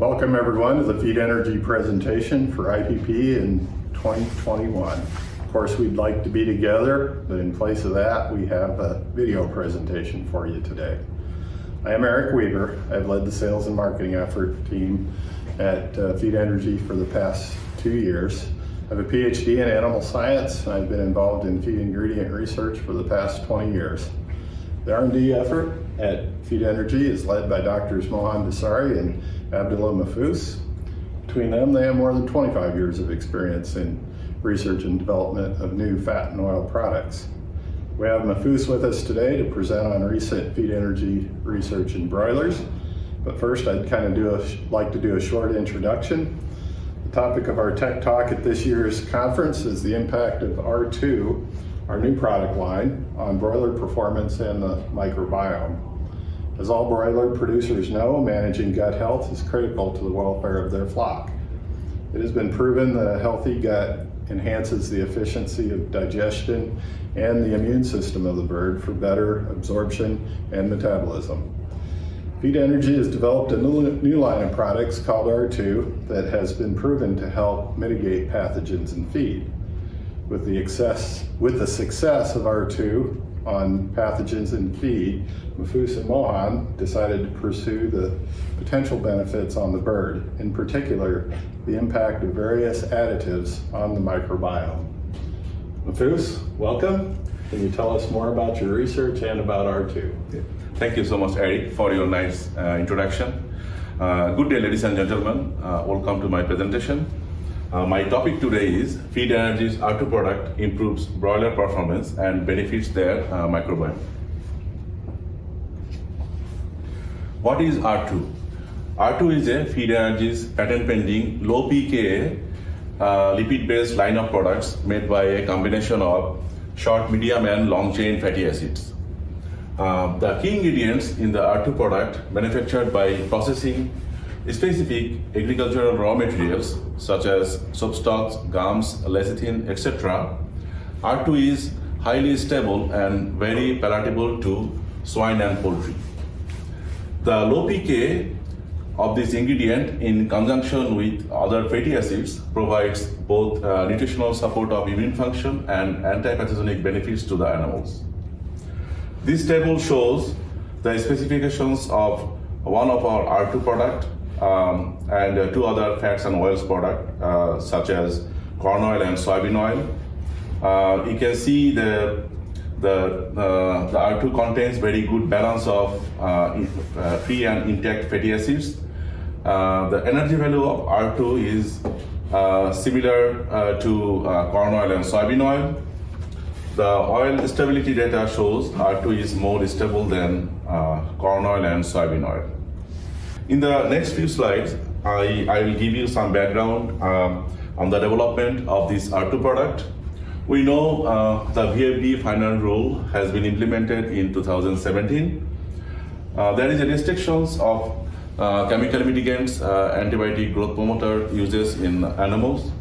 Welcome everyone to the Feed Energy presentation for IPP in 2021. Of course, we'd like to be together, but in place of that, we have a video presentation for you today. I am Eric Weaver. I've led the sales and marketing effort team at Feed Energy for the past 2 years. I have a PhD in animal science, and I've been involved in feed ingredient research for the past 20 years. The R&D effort at Feed Energy is led by Drs. Mohan Desari and Abdullah Mahfuz. Between them, they have more than 25 years of experience in research and development of new fat and oil products. We have Mahfuz with us today to present on recent Feed Energy research in broilers. But first, I'd like to do a short introduction. The topic of our tech talk at this year's conference is the impact of R2, our new product line, on broiler performance and the microbiome. As all broiler producers know, managing gut health is critical to the welfare of their flock. It has been proven that a healthy gut enhances the efficiency of digestion and the immune system of the bird for better absorption and metabolism. Feed Energy has developed a new line of products called R2 that has been proven to help mitigate pathogens in feed. With the success of R2 on pathogens in feed, Mahfuz and Mohan decided to pursue the potential benefits on the bird, in particular, the impact of various additives on the microbiome. Mahfuz, welcome. Can you tell us more about your research and about R2? Thank you so much, Eric, for your nice introduction. Good day, ladies and gentlemen. Welcome to my presentation. My topic today is Feed Energy's R2 product improves broiler performance and benefits their microbiome. What is R2? R2 is a Feed Energy's patent-pending low pKa lipid-based line of products made by a combination of short, medium, and long-chain fatty acids. The key ingredients in the R2 product manufactured by processing specific agricultural raw materials such as soap stocks, gums, lecithin, etc. R2 is highly stable and very palatable to swine and poultry. The low pK of this ingredient in conjunction with other fatty acids provides both nutritional support of immune function and anti-pathogenic benefits to the animals. This table shows the specifications of one of our R2 product and two other fats and oils product such as corn oil and soybean oil. You can see the R2 contains very good balance of free and intact fatty acids. The energy value of R2 is similar to corn oil and soybean oil. The oil stability data shows R2 is more stable than corn oil and soybean oil. In the next few slides, I will give you some background on the development of this R2 product. We know the VFD final rule has been implemented in 2017. There is a restrictions of chemical mitigants, antibiotic growth promoter uses in animals.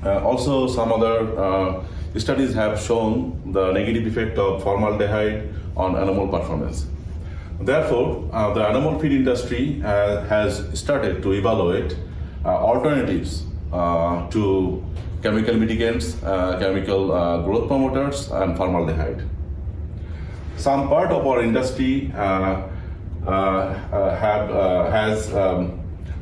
Also, some other studies have shown the negative effect of formaldehyde on animal performance. Therefore, the animal feed industry has started to evaluate alternatives to chemical mitigants, chemical growth promoters, and formaldehyde. Some part of our industry has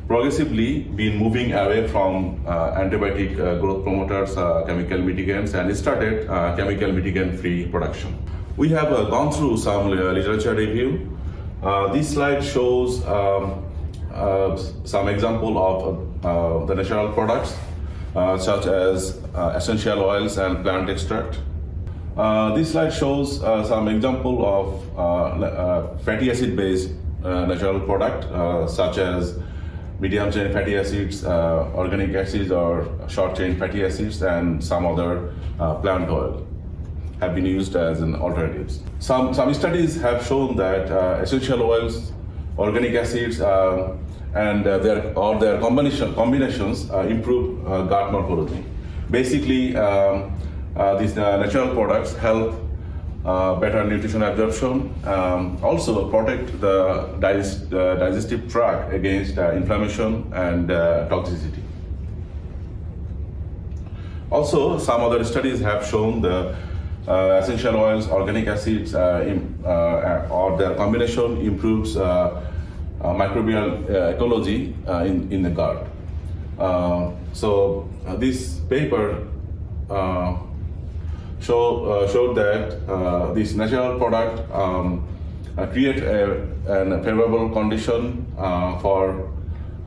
progressively been moving away from antibiotic growth promoters, chemical mitigants, and started chemical mitigant-free production. We have gone through some literature review. This slide shows some example of the natural products such as essential oils and plant extract. This slide shows some example of fatty acid based natural product such as medium chain fatty acids, organic acids or short chain fatty acids, and some other plant oil have been used as an alternatives. Some studies have shown that essential oils, organic acids, and their combinations improve gut morphology. Basically, these natural products help better nutrition absorption, also protect the digestive tract against inflammation and toxicity. Also, some other studies have shown the essential oils, organic acids, or their combination improves microbial ecology in the gut. So this paper showed that this natural product create a favorable condition for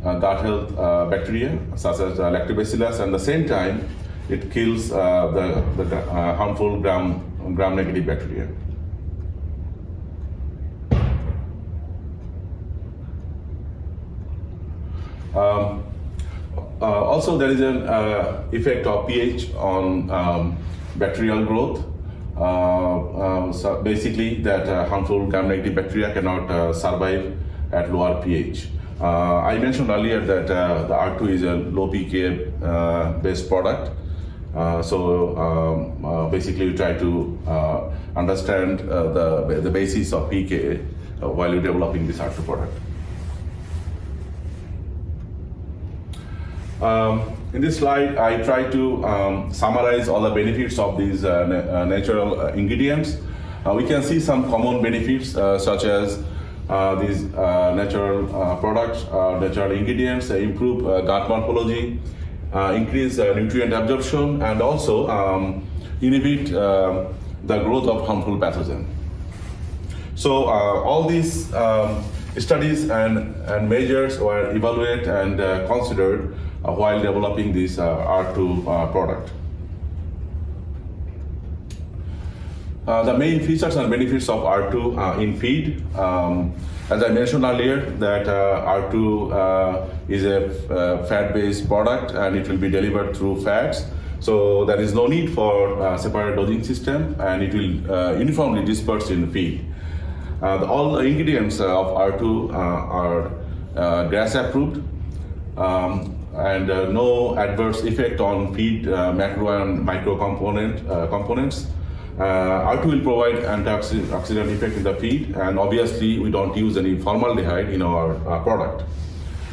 gut health bacteria such as lactobacillus, and at the same time it kills the harmful gram-negative bacteria. Also, there is an effect of pH on bacterial growth. So basically, that harmful gram-negative bacteria cannot survive at lower pH. I mentioned earlier that the R2 is a low pK based product. So basically, we try to understand the basis of pK while you're developing this R2 product. In this slide, I try to summarize all the benefits of these natural ingredients. We can see some common benefits such as these natural products, natural ingredients improve gut morphology, increase nutrient absorption, and also inhibit the growth of harmful pathogen. So all these studies and measures were evaluated and considered while developing this R2 product. The main features and benefits of R2 in feed. As I mentioned earlier, that R2 is a fat-based product and it will be delivered through fats. So there is no need for separate dosing system, and it will uniformly disperse in the feed. All the ingredients of R2 are GRAS approved, and no adverse effect on feed macro and micro components. R2 will provide antioxidant effect in the feed, and obviously we don't use any formaldehyde in our product.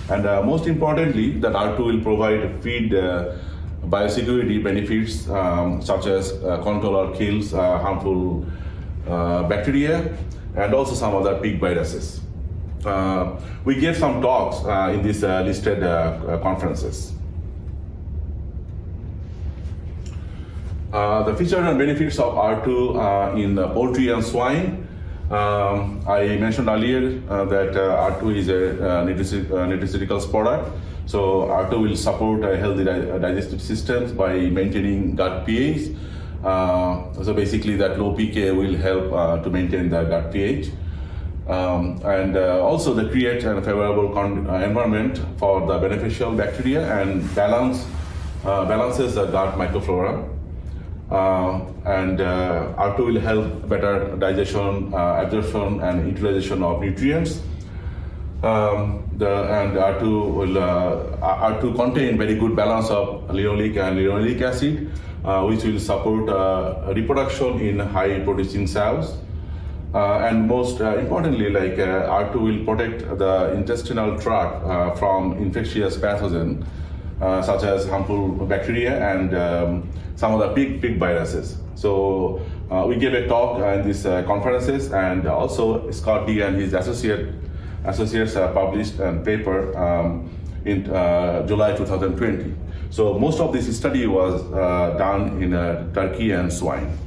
And most importantly, that R2 will provide feed biosecurity benefits such as control or kills harmful bacteria and also some other pig viruses. We gave some talks in these listed conferences. The features and benefits of R2 in poultry and swine. I mentioned earlier that R2 is a nutraceuticals product. So R2 will support a healthy digestive systems by maintaining gut pH. So basically that low pK will help to maintain the gut pH. And also they create a favorable environment for the beneficial bacteria and balances the gut microflora. And R2 will help better digestion, absorption, and utilization of nutrients. And R2 contain very good balance of linoleic and linoleic acid, which will support reproduction in high producing cells. And most importantly, like R2 will protect the intestinal tract from infectious pathogens such as harmful bacteria and some of the pig viruses. So we gave a talk in these conferences, and also Scott D and his associates published a paper in July 2020. So most of this study was done in turkey and swine.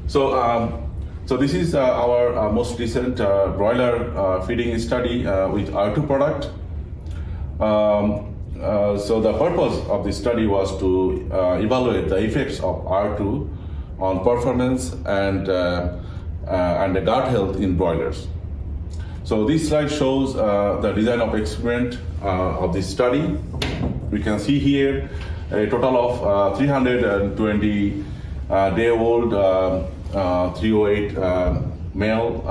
So this is our most recent broiler feeding study with R2 product. So the purpose of this study was to evaluate the effects of R2 on performance and the gut health in broilers. So this slide shows the design of experiment of this study. We can see here a total of 320 day-old 308 male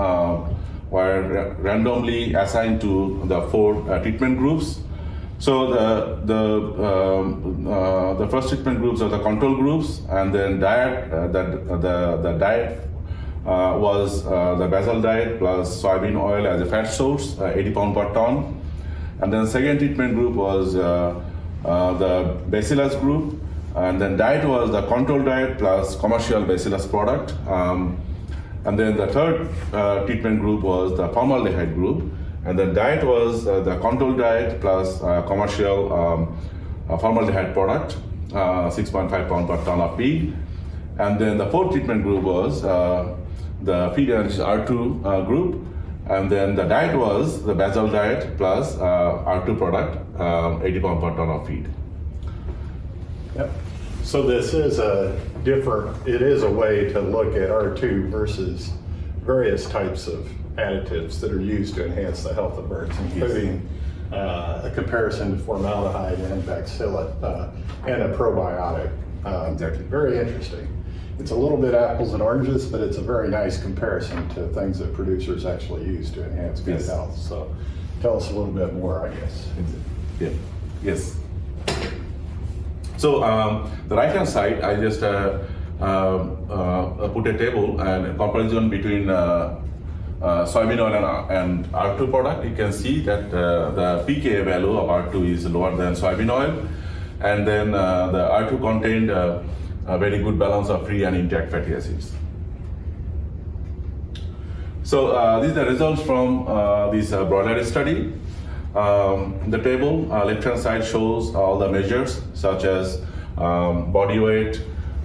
were randomly assigned to the 4 treatment groups. So the first treatment groups are the control groups, and then diet. The diet was the basal diet plus soybean oil as a fat source, 80 pound per ton. And then second treatment group was the bacillus group, and then diet was the control diet plus commercial bacillus product. And then the third treatment group was the formaldehyde group, and the diet was the control diet plus commercial formaldehyde product, 6.5 pound per ton of feed. And then the fourth treatment group was the feed energy R2 group, and then the diet was the basal diet plus R2 product, 80 pound per ton of feed. Yep. So this is it is a way to look at R2 versus various types of additives that are used to enhance the health of birds, including a comparison to formaldehyde and bacillus and a probiotic. Exactly. Very interesting. It's a little bit apples and oranges, but it's a very nice comparison to things that producers actually use to enhance good Yes. health. So tell us a little bit more, I guess. Yeah. Yes. So the right-hand side, I just put a table and a comparison between soybean oil and R2 product. You can see that the pKa value of R2 is lower than soybean oil, and then the R2 contained a very good balance of free and intact fatty acids. So these are the results from this broiler study. The table left-hand side shows all the measures such as body weight,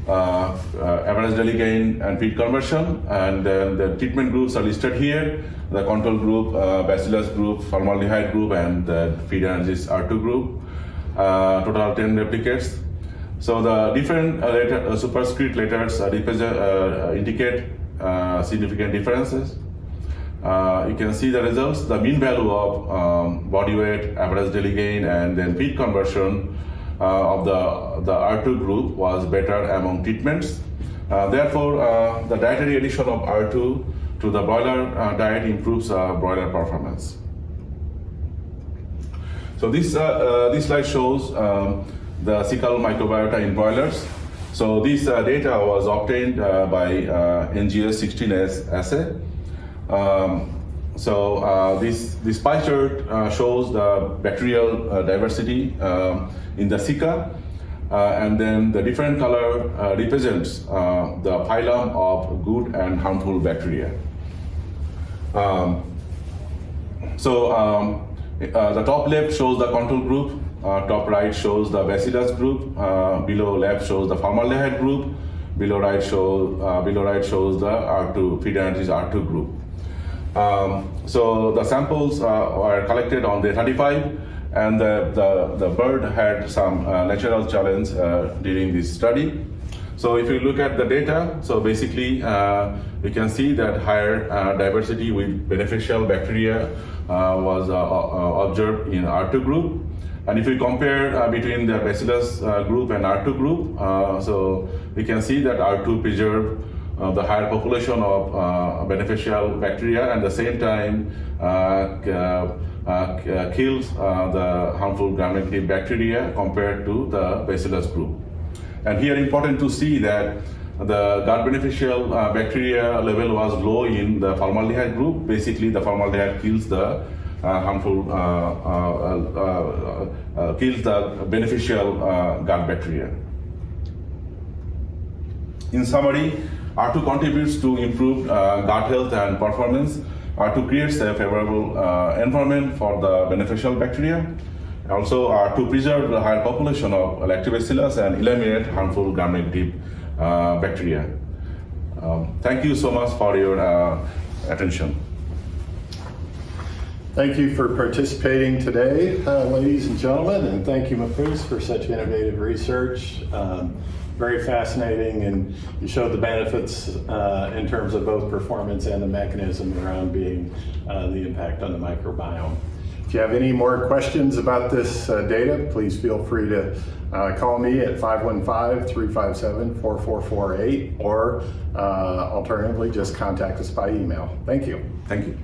average daily gain, and feed conversion. And then the treatment groups are listed here: the control group, bacillus group, formaldehyde group, and the feed energies R2 group. Total 10 replicates. So the different superscript letters indicate significant differences. You can see the results. The mean value of body weight, average daily gain, and then feed conversion of the R2 group was better among treatments. Therefore, the dietary addition of R2 to the broiler diet improves broiler performance. So this slide shows the cecal microbiota in broilers. So this data was obtained by NGS 16S assay. This pie chart shows the bacterial diversity in the ceca, and then the different color represents the phylum of good and harmful bacteria. The top left shows the control group, top right shows the bacillus group, below left shows the formaldehyde group, below right shows the R2 feed energies R2 group. So the samples were collected on day 35, and the bird had some natural challenge during this study. So if you look at the data, so basically we can see that higher diversity with beneficial bacteria was observed in R2 group. And if we compare between the bacillus group and R2 group, so we can see that R2 preserved the higher population of beneficial bacteria, and at the same time kills the harmful gram-negative bacteria compared to the bacillus group. And here important to see that the gut beneficial bacteria level was low in the formaldehyde group. Basically, the formaldehyde kills the harmful, kills the beneficial gut bacteria. In summary, R2 contributes to improved gut health and performance. R2 creates a favorable environment for the beneficial bacteria. Also, R2 preserves the higher population of lactobacillus and eliminate harmful gram-negative bacteria. Thank you so much for your attention. Thank you for participating today, ladies and gentlemen, and thank you, Mahfuz, for such innovative research. Very fascinating, and you showed the benefits in terms of both performance and the mechanism around being the impact on the microbiome. If you have any more questions about this data, please feel free to call me at 515-357-4448, or alternatively, just contact us by email. Thank you. Thank you.